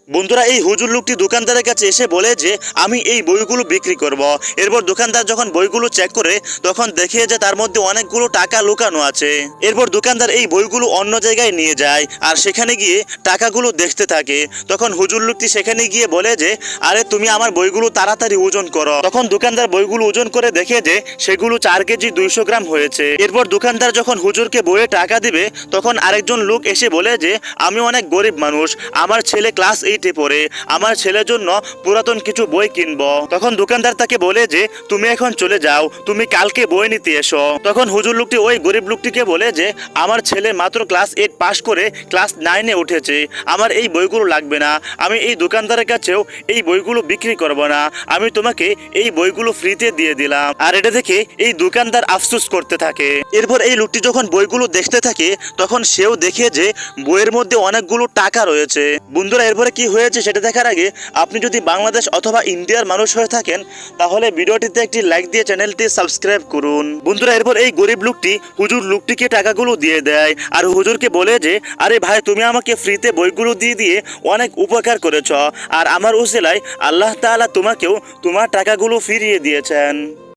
বন্ধুরা, এই হুজুর লোকটি দোকানদারের কাছে এসে বলে যে আমি এই বইগুলো বিক্রি করব। এরপর দোকানদার যখন বইগুলো চেক করে তখন দেখে যে তার মধ্যে অনেকগুলো টাকা লুকানো আছে। এরপর দোকানদার এই বইগুলো অন্য জায়গায় নিয়ে যায় আর সেখানে গিয়ে টাকাগুলো দেখতে থাকে। তখন হুজুর লোকটি সেখানে গিয়ে বলে যে আরে তুমি আমার বইগুলো তাড়াতাড়ি ওজন করো। তখন দোকানদার বইগুলো ওজন করে দেখে যে সেগুলো 4 কেজি 200 গ্রাম হয়েছে। এরপর দোকানদার যখন হুজুরকে বইয়ে টাকা দিবে তখন আরেকজন লোক এসে বলে যে আমি অনেক গরিব মানুষ, আমার ছেলে ক্লাস 8-এ পড়ে, আমার ছেলের জন্য পুরাতন কিছু বই কিনবো। তখন দোকানদার তাকে বলে যে তুমি এখন চলে যাও, তুমি কালকে বই নিতে এসো। তখন হুজুর লোকটি ওই গরিব লোকটিকে বলে যে আমার ছেলে মাত্র ক্লাস 8 পাশ করে ক্লাস 9-এ উঠেছে, আমার এই বইগুলো লাগবে না, আমি এই দোকানদারের কাছেও এই বইগুলো বিক্রি করব না, আমি তোমাকে এই বইগুলো ফ্রিতে দিয়ে দিলাম। আর এটা দেখে এই দোকানদার আফসোস করতে থাকে। এরপর এই লোকটি যখন বইগুলো দেখতে থাকে তখন সেও দেখে যে বইয়ের মধ্যে অনেকগুলো টাকা রয়েছে। বন্ধুরা, এরপরে কি হয়েছে সেটা দেখার আগে আপনি যদি বাংলাদেশ অথবা ইন্ডিয়ার মানুষ হয়ে থাকেন তাহলে ভিডিওটিতে একটি লাইক দিয়ে চ্যানেলটি সাবস্ক্রাইব করুন। বন্ধুরা, এরপর এই গরিব লোকটি হুজুর লোকটিকে টাকাগুলো দিয়ে দেয় আর হুজুরকে বলে যে আরে ভাই, তুমি আমাকে ফ্রিতে বইগুলো দিয়ে দিয়ে অনেক উপকার করেছ, আর আমার উসিলায় আল্লাহ তাআলা তোমাকেও তোমার টাকাগুলো ফিরিয়ে দিয়েছেন।